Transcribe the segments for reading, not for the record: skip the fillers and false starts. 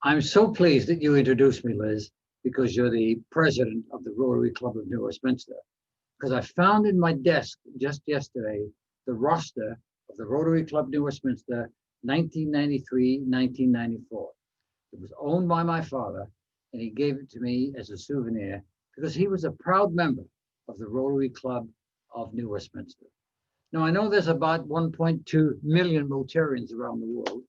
I'm so pleased that you introduced me, Liz, because you're the president of the Rotary Club of New Westminster. Because I found in my desk just yesterday the roster of the Rotary Club New Westminster 1993-1994. It was owned by my father, and he gave it to me as a souvenir because he was a proud member of the Rotary Club of New Westminster. Now, I know there's about 1.2 million Rotarians around the world,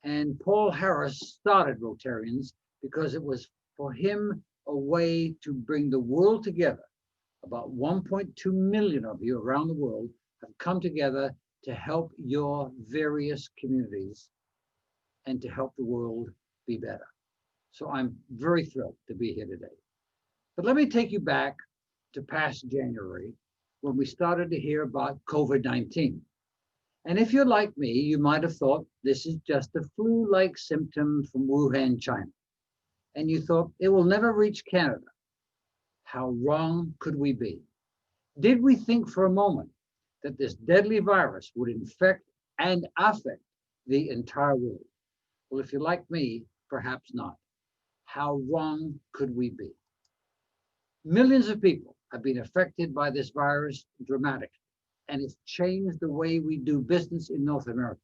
and Paul Harris started Rotarians because it was for him a way to bring the world together. About 1.2 million of you around the world have come together to help your various communities and to help the world be better. So I'm very thrilled to be here today. But let me take you back to past January when we started to hear about COVID-19. And if you're like me, you might have thought this is just a flu-like symptom from Wuhan, China. And you thought it will never reach Canada. How wrong could we be? Did we think for a moment that this deadly virus would infect and affect the entire world? Well, if you're like me, perhaps not. How wrong could we be? Millions of people have been affected by this virus dramatically, and it's changed the way we do business in North America.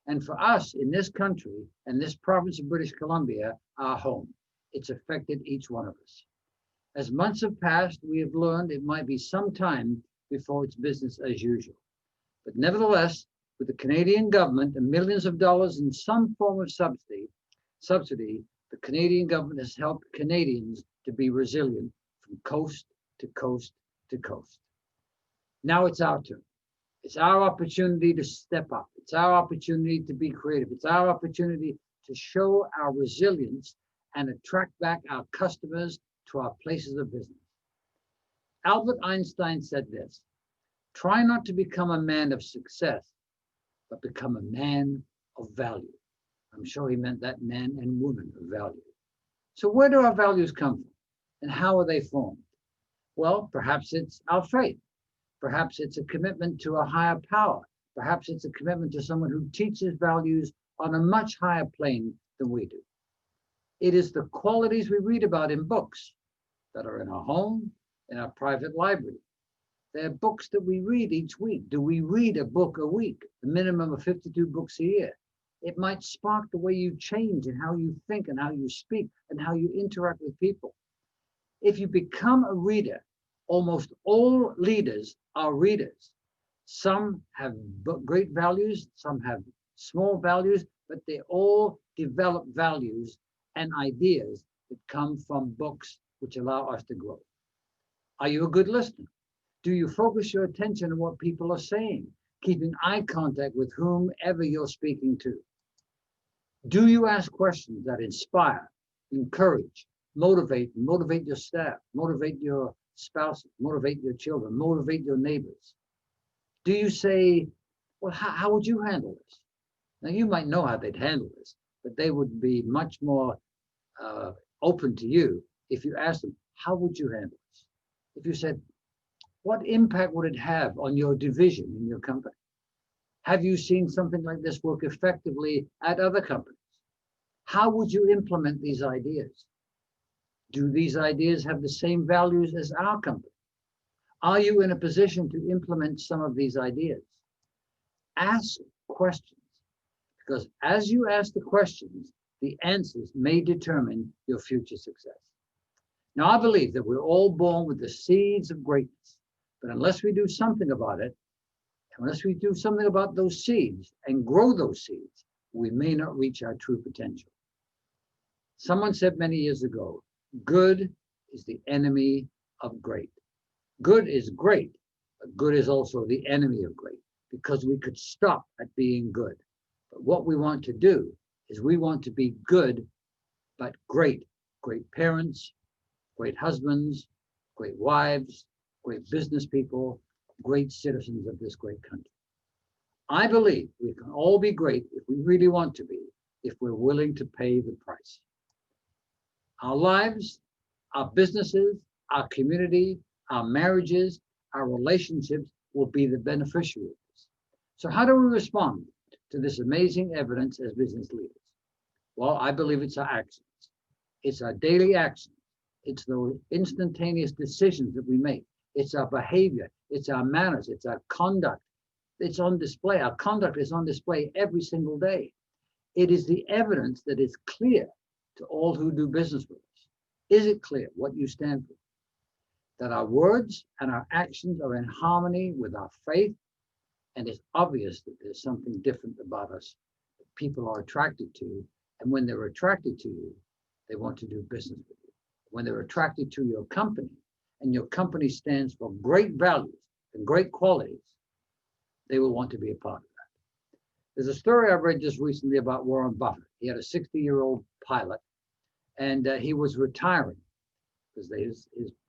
And for us in this country and this province of British Columbia, our home, it's affected each one of us. As months have passed, we have learned it might be some time before it's business as usual. But nevertheless, with the Canadian government and millions of dollars in some form of subsidy, the Canadian government has helped Canadians to be resilient from coast to coast to coast. Now it's our turn. It's our opportunity to step up. It's our opportunity to be creative. It's our opportunity to show our resilience and attract back our customers to our places of business. Albert Einstein said this: try not to become a man of success, but become a man of value. I'm sure he meant that man and woman of value. So where do our values come from? And how are they formed? Well, perhaps it's our faith. Perhaps it's a commitment to a higher power. Perhaps it's a commitment to someone who teaches values on a much higher plane than we do. It is the qualities we read about in books that are in our home, in our private library. They're books that we read each week. Do we read a book a week? A minimum of 52 books a year. It might spark the way you change and how you think and how you speak and how you interact with people. If you become a reader, almost all leaders are readers. Some have great values, some have small values, but they all develop values and ideas that come from books which allow us to grow. Are you a good listener? Do you focus your attention on what people are saying, keeping eye contact with whomever you're speaking to? Do you ask questions that inspire, encourage, motivate your staff, motivate your spouses, motivate your children, motivate your neighbors? Do you say, well, how would you handle this? Now, you might know how they'd handle this, but they would be much more open to you if you asked them, how would you handle this? If you said, what impact would it have on your division in your company? Have you seen something like this work effectively at other companies? How would you implement these ideas? Do these ideas have the same values as our company? Are you in a position to implement some of these ideas? Ask questions, because as you ask the questions, the answers may determine your future success. Now, I believe that we're all born with the seeds of greatness, but unless we do something about it, unless we do something about those seeds and grow those seeds, we may not reach our true potential. Someone said many years ago, good is the enemy of great. Good is great, but good is also the enemy of great, because we could stop at being good. But what we want to do is we want to be good, but great. Great parents, great husbands, great wives, great business people, great citizens of this great country. I believe we can all be great if we really want to be, if we're willing to pay the price. Our lives, our businesses, our community, our marriages, our relationships will be the beneficiary of this. So how do we respond to this amazing evidence as business leaders? Well, I believe it's our actions. It's our daily actions. It's those instantaneous decisions that we make. It's our behavior. It's our manners. It's our conduct. It's on display. Our conduct is on display every single day. It is the evidence that is clear to all who do business with us. Is it clear what you stand for? That our words and our actions are in harmony with our faith, and it's obvious that there's something different about us that people are attracted to, and when they're attracted to you, they want to do business with you. When they're attracted to your company, and your company stands for great values and great qualities, they will want to be a part of that. There's a story I read just recently about Warren Buffett. He had a 60-year-old pilot, and he was retiring because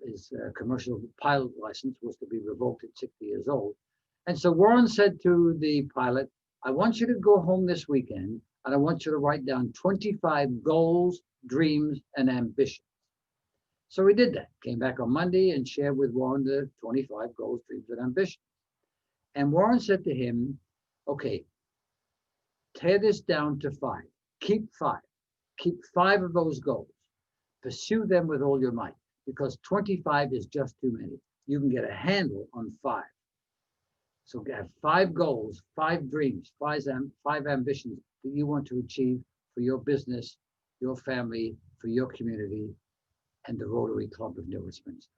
his commercial pilot license was to be revoked at 60 years old. And so Warren said to the pilot, I want you to go home this weekend, and I want you to write down 25 goals, dreams, and ambitions. So he did that, came back on Monday and shared with Warren the 25 goals, dreams, and ambitions. And Warren said to him, okay, tear this down to 5. Keep 5. Keep 5 of those goals. Pursue them with all your might, because 25 is just too many. You can get a handle on 5. So have 5 goals, 5 dreams, 5 ambitions that you want to achieve for your business, your family, for your community, and the Rotary Club of New Westminster.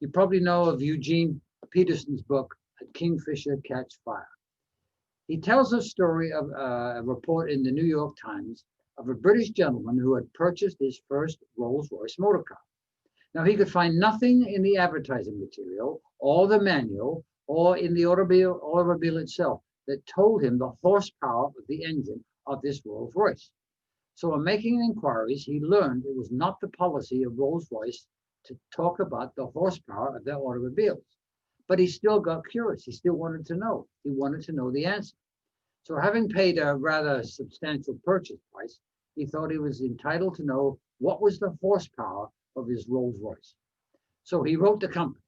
You probably know of Eugene Peterson's book, A Kingfisher Catch Fire. He tells a story of a report in the New York Times of a British gentleman who had purchased his first Rolls-Royce motor car. Now, he could find nothing in the advertising material or the manual or in the automobile itself that told him the horsepower of the engine of this Rolls-Royce. So in making inquiries, he learned it was not the policy of Rolls-Royce to talk about the horsepower of their automobiles. But he still got curious. He still wanted to know. He wanted to know the answer. So having paid a rather substantial purchase price, he thought he was entitled to know what was the horsepower of his Rolls-Royce. So he wrote the company,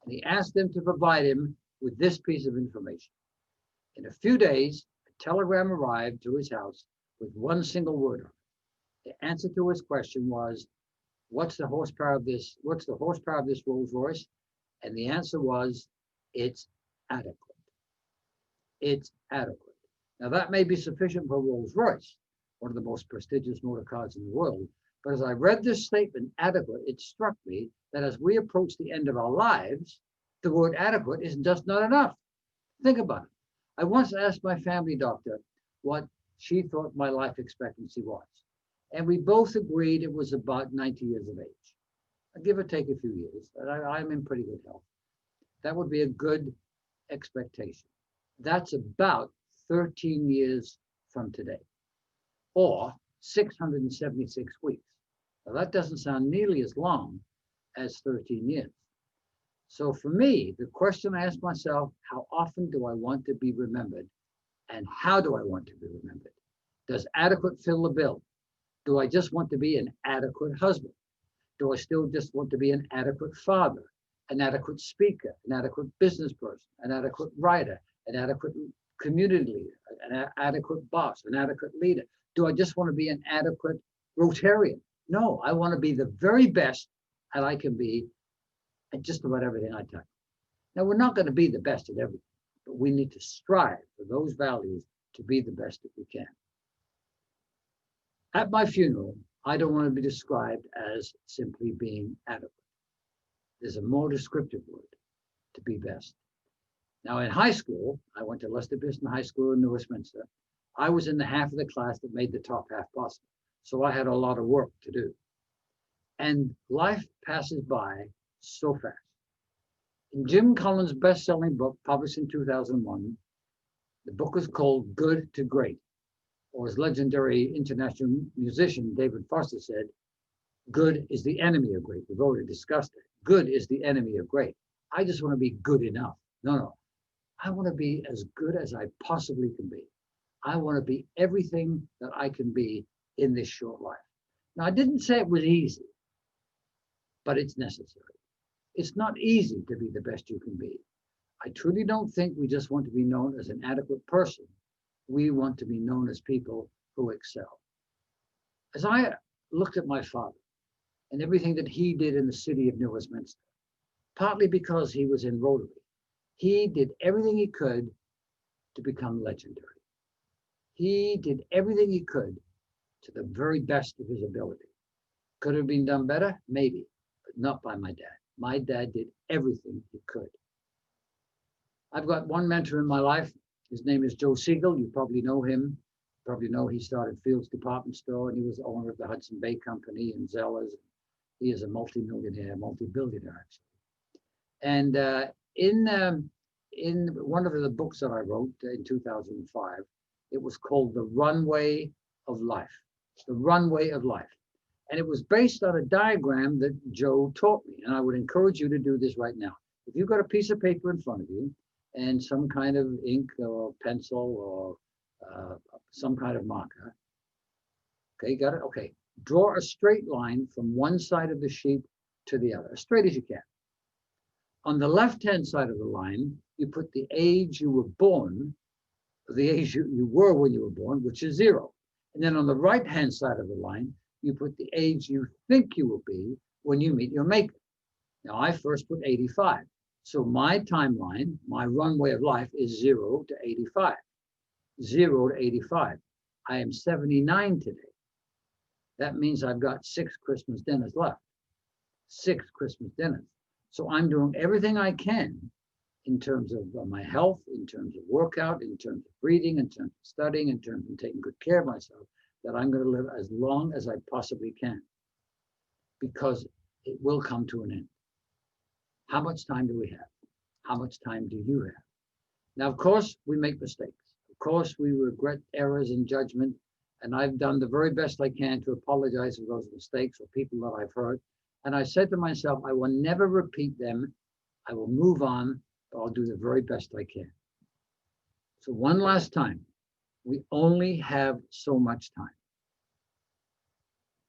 and he asked them to provide him with this piece of information. In a few days, a telegram arrived to his house with one single word on it. The answer to his question was, what's the horsepower of this Rolls-Royce? And the answer was, it's adequate. It's adequate. Now that may be sufficient for Rolls-Royce, one of the most prestigious motor cars in the world. But as I read this statement, adequate, it struck me that as we approach the end of our lives, the word adequate is just not enough. Think about it. I once asked my family doctor what she thought my life expectancy was. And we both agreed it was about 90 years of age. Give or take a few years. I'm in pretty good health. That would be a good expectation. That's about 13 years from today, or 676 weeks. Now, that doesn't sound nearly as long as 13 years. So for me, the question I ask myself, how often do I want to be remembered, and how do I want to be remembered? Does adequate fill the bill? Do I just want to be an adequate husband? Do I still just want to be an adequate father, an adequate speaker, an adequate business person, an adequate writer, an adequate community leader, an adequate boss, an adequate leader? Do I just want to be an adequate Rotarian? No, I want to be the very best that I can be at just about everything I touch. Now, we're not going to be the best at everything, but we need to strive for those values to be the best that we can. At my funeral, I don't want to be described as simply being adequate. There's a more descriptive word, to be best. Now, in high school, I went to Lester Pearson High School in New Westminster. I was in the half of the class that made the top half possible. So I had a lot of work to do. And life passes by so fast. In Jim Collins' best-selling book, published in 2001, the book is called Good to Great. Or as legendary international musician David Foster said, good is the enemy of great. We've already discussed it. Good is the enemy of great. I just want to be good enough. No. I want to be as good as I possibly can be. I want to be everything that I can be in this short life. Now, I didn't say it was easy, but it's necessary. It's not easy to be the best you can be. I truly don't think we just want to be known as an adequate person. We want to be known as people who excel. As I looked at my father and everything that he did in the city of New Westminster, partly because he was in Rotary, he did everything he could to become legendary. He did everything he could to the very best of his ability. Could have been done better? Maybe, but not by my dad. My dad did everything he could. I've got one mentor in my life. His name is Joe Siegel. You probably know him. Probably know he started Field's Department Store, and he was the owner of the Hudson Bay Company and Zeller's. He is a multi-millionaire, multi-billionaire, actually. And in one of the books that I wrote in 2005, it was called The Runway of Life. The Runway of Life. And it was based on a diagram that Joe taught me. And I would encourage you to do this right now. If you've got a piece of paper in front of you and some kind of ink or pencil or some kind of marker, okay, got it? Okay. Draw a straight line from one side of the sheet to the other, as straight as you can. On the left-hand side of the line, you put the age you were born, the age you were when you were born, which is 0. And then on the right-hand side of the line, you put the age you think you will be when you meet your maker. Now, I first put 85. So my timeline, my runway of life is 0 to 85. 0 to 85. I am 79 today. That means I've got 6 Christmas dinners left. 6 Christmas dinners. So I'm doing everything I can in terms of my health, in terms of workout, in terms of reading, in terms of studying, in terms of taking good care of myself, that I'm going to live as long as I possibly can, because it will come to an end. How much time do we have? How much time do you have? Now, of course, we make mistakes. Of course, we regret errors in judgment, and I've done the very best I can to apologize for those mistakes or people that I've hurt. And I said to myself, I will never repeat them. I will move on, but I'll do the very best I can. So one last time, we only have so much time.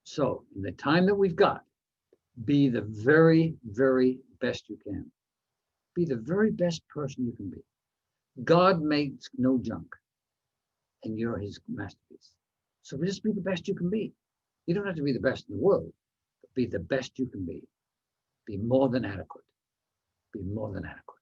So in the time that we've got, be the very, very best you can. Be the very best person you can be. God makes no junk, and you're his masterpiece. So just be the best you can be. You don't have to be the best in the world, but be the best you can be. Be more than adequate. Be more than adequate.